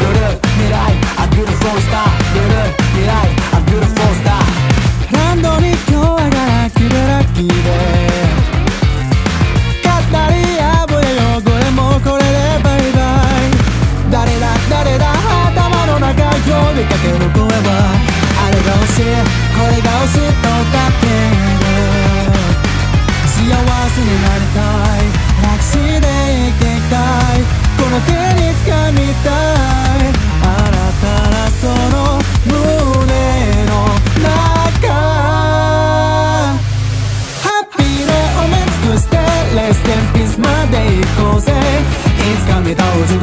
夜未来 A beautiful star 夜未来 A beautiful star ランドに今日はラッキーでラッキーで語り破れ汚れもこれでバイバイ誰だ誰だ頭の中呼びかける声はあれが欲しいこれが欲しいと歌ってる幸せになりたいタクシーで生きていきたいこの手に掴みたい